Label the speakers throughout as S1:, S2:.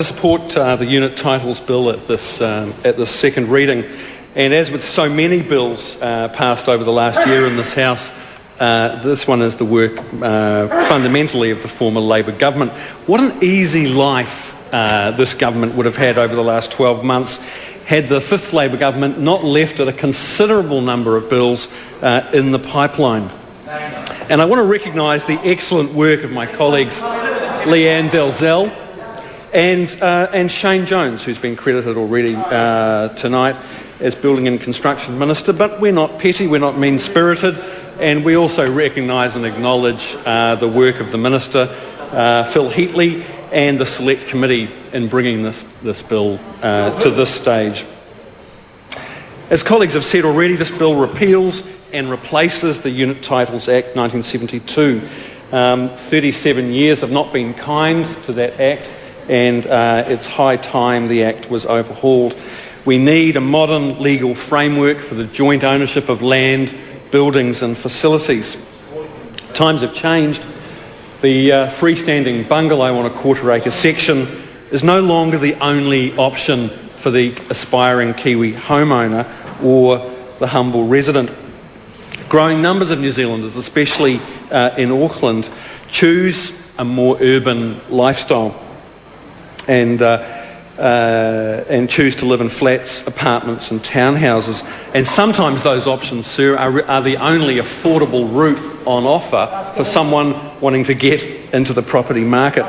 S1: Support the unit titles bill at this second reading, and as with so many bills passed over the last year in this House, this one is the work fundamentally of the former Labor government. What an easy life this government would have had over the last 12 months had the fifth Labor government not left at a considerable number of bills in the pipeline. And I want to recognise the excellent work of my colleagues Leanne Dalzell and Shane Jones, who's been credited already tonight as Building and Construction Minister. But we're not petty, we're not mean-spirited, and we also recognise and acknowledge the work of the Minister, Phil Heatley, and the Select Committee in bringing this bill to this stage. As colleagues have said already, this bill repeals and replaces the Unit Titles Act 1972. 37 years have not been kind to that Act, and it's high time the Act was overhauled. We need a modern legal framework for the joint ownership of land, buildings and facilities. Times have changed. The freestanding bungalow on a quarter-acre section is no longer the only option for the aspiring Kiwi homeowner or the humble resident. Growing numbers of New Zealanders, especially in Auckland, choose a more urban lifestyle and choose to live in flats, apartments and townhouses. And sometimes those options, sir, are the only affordable route on offer for someone wanting to get into the property market.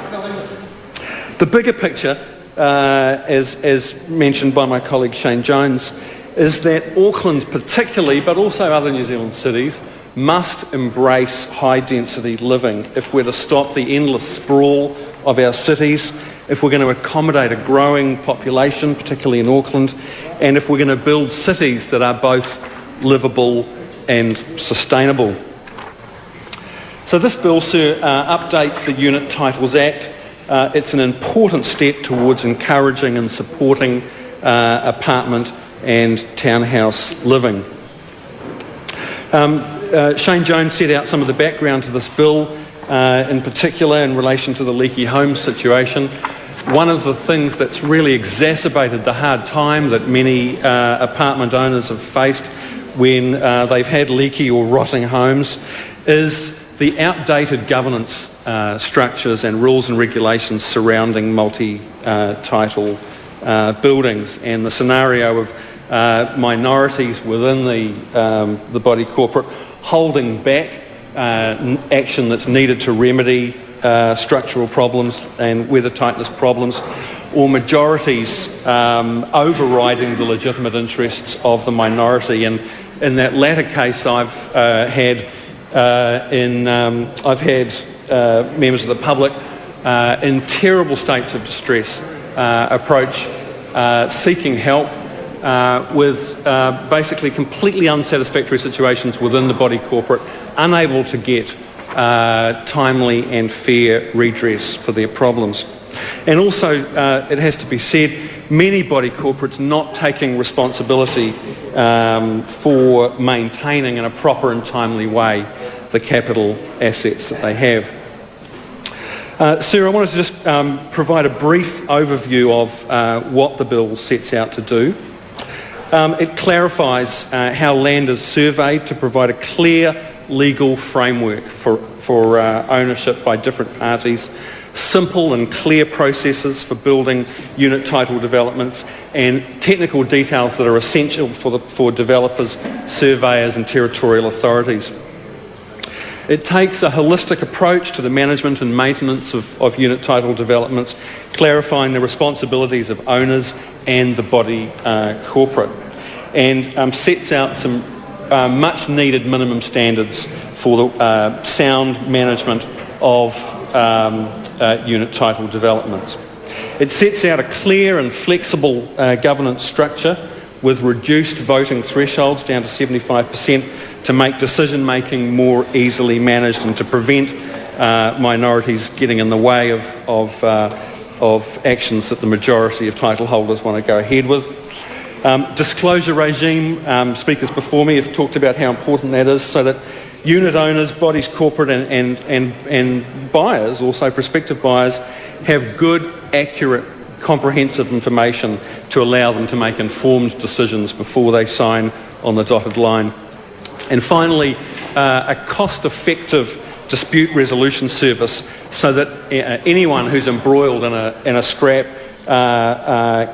S1: The bigger picture, as mentioned by my colleague Shane Jones, is that Auckland particularly, but also other New Zealand cities, must embrace high-density living if we're to stop the endless sprawl of our cities, if we're going to accommodate a growing population, particularly in Auckland, and if we're going to build cities that are both livable and sustainable. So this bill, sir, updates the Unit Titles Act. It's an important step towards encouraging and supporting apartment and townhouse living. Shane Jones set out some of the background to this bill, in particular in relation to the leaky home situation. One of the things that's really exacerbated the hard time that many apartment owners have faced when they've had leaky or rotting homes is the outdated governance structures and rules and regulations surrounding multi-title buildings, and the scenario of minorities within the body corporate holding back action that's needed to remedy structural problems and weather tightness problems, or majorities overriding the legitimate interests of the minority. And in that latter case, I've had members of the public in terrible states of distress approach seeking help with basically completely unsatisfactory situations within the body corporate, unable to get timely and fair redress for their problems. And also, it has to be said, many body corporates not taking responsibility for maintaining in a proper and timely way the capital assets that they have. Sir, I wanted to just provide a brief overview of what the bill sets out to do. It clarifies how land is surveyed to provide a clear legal framework for ownership by different parties, simple and clear processes for building unit title developments, and technical details that are essential for developers, surveyors and territorial authorities. It takes a holistic approach to the management and maintenance of unit title developments, clarifying the responsibilities of owners and the body corporate, and sets out some much needed minimum standards for the sound management of unit title developments. It sets out a clear and flexible governance structure with reduced voting thresholds down to 75% to make decision making more easily managed and to prevent minorities getting in the way of actions that the majority of title holders want to go ahead with. Disclosure regime, speakers before me have talked about how important that is, so that unit owners, bodies corporate and buyers, also prospective buyers, have good, accurate comprehensive information to allow them to make informed decisions before they sign on the dotted line. And finally, a cost-effective dispute resolution service so that anyone who's embroiled in a scrap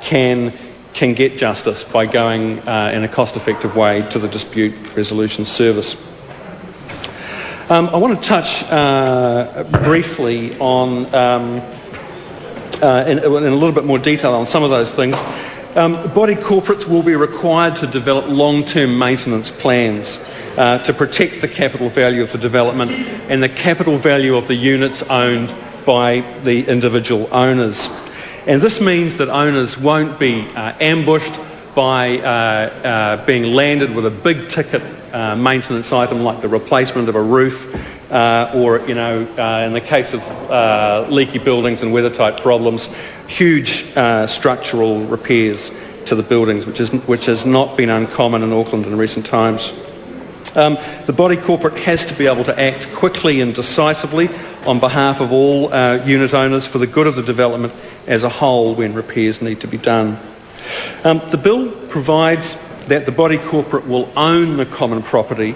S1: can get justice by going in a cost-effective way to the dispute resolution service. I want to touch briefly on, in a little bit more detail on some of those things. Body corporates will be required to develop long-term maintenance plans to protect the capital value of the development and the capital value of the units owned by the individual owners. And this means that owners won't be ambushed by being landed with a big ticket maintenance item like the replacement of a roof or, in the case of leaky buildings and weather-tight problems, huge structural repairs to the buildings, which has not been uncommon in Auckland in recent times. The body corporate has to be able to act quickly and decisively on behalf of all unit owners for the good of the development as a whole when repairs need to be done. The bill provides that the body corporate will own the common property,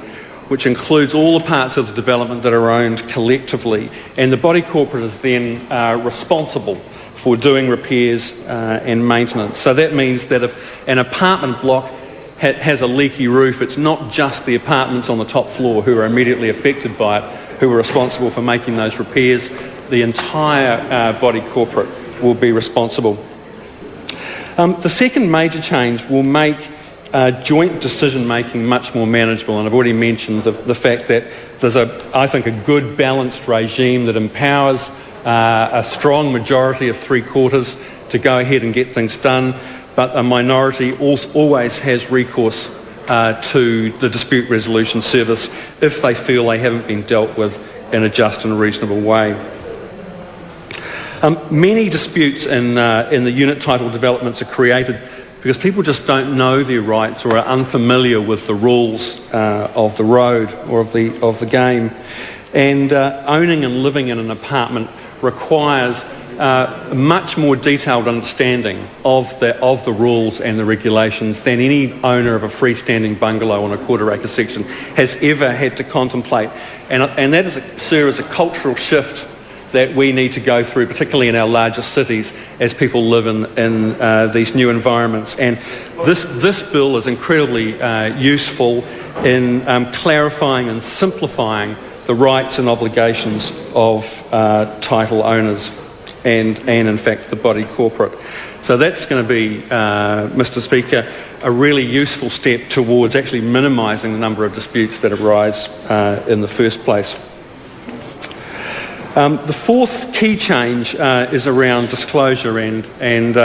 S1: which includes all the parts of the development that are owned collectively, and the body corporate is then responsible for doing repairs and maintenance. So that means that if an apartment block has a leaky roof, it's not just the apartments on the top floor who are immediately affected by it who are responsible for making those repairs. The entire body corporate will be responsible. The second major change will make joint decision making much more manageable, and I've already mentioned the fact that there's I think a good balanced regime that empowers a strong majority of 3/4 to go ahead and get things done, but a minority always has recourse to the dispute resolution service if they feel they haven't been dealt with in a just and reasonable way. Many disputes in the unit title developments are created because people just don't know their rights or are unfamiliar with the rules of the road or of the game. And owning and living in an apartment requires a much more detailed understanding of the rules and the regulations than any owner of a freestanding bungalow on a quarter-acre section has ever had to contemplate. And that is, sir, is a cultural shift that we need to go through, particularly in our larger cities, as people live in these new environments. And this bill is incredibly useful in clarifying and simplifying the rights and obligations of title owners and in fact the body corporate. So that's going to be, Mr. Speaker, a really useful step towards actually minimising the number of disputes that arise in the first place. The fourth key change is around disclosure and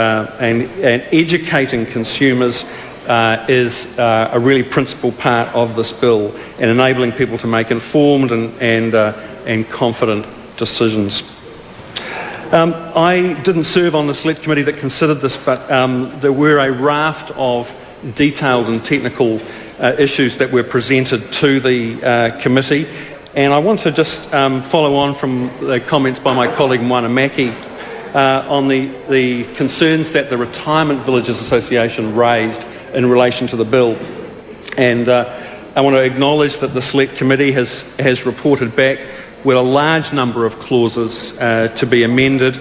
S1: educating consumers is a really principal part of this bill and enabling people to make informed and confident decisions. I didn't serve on the select committee that considered this, but there were a raft of detailed and technical issues that were presented to the committee. And I want to just follow on from the comments by my colleague Moana Maki on the concerns that the Retirement Villages Association raised in relation to the bill. And I want to acknowledge that the Select Committee has reported back with a large number of clauses to be amended.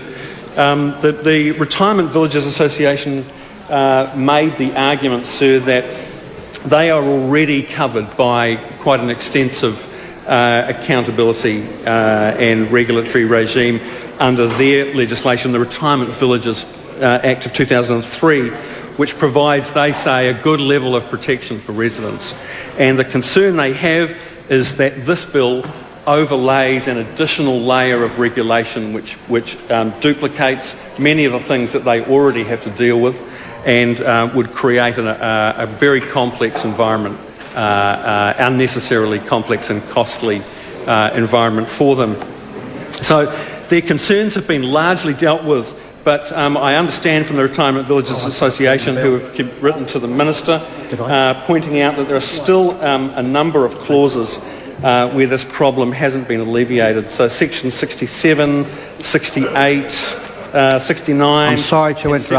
S1: The Retirement Villages Association made the argument, sir, that they are already covered by quite an extensive accountability and regulatory regime under their legislation, the Retirement Villages Act of 2003, which provides, they say, a good level of protection for residents. And the concern they have is that this bill overlays an additional layer of regulation which duplicates many of the things that they already have to deal with and would create a very complex environment, unnecessarily complex and costly environment for them. So their concerns have been largely dealt with, but I understand from the Retirement Villages Association, who have written to the Minister, pointing out that there are still a number of clauses where this problem hasn't been alleviated. So section 67, 68, 69.
S2: I'm sorry to interrupt.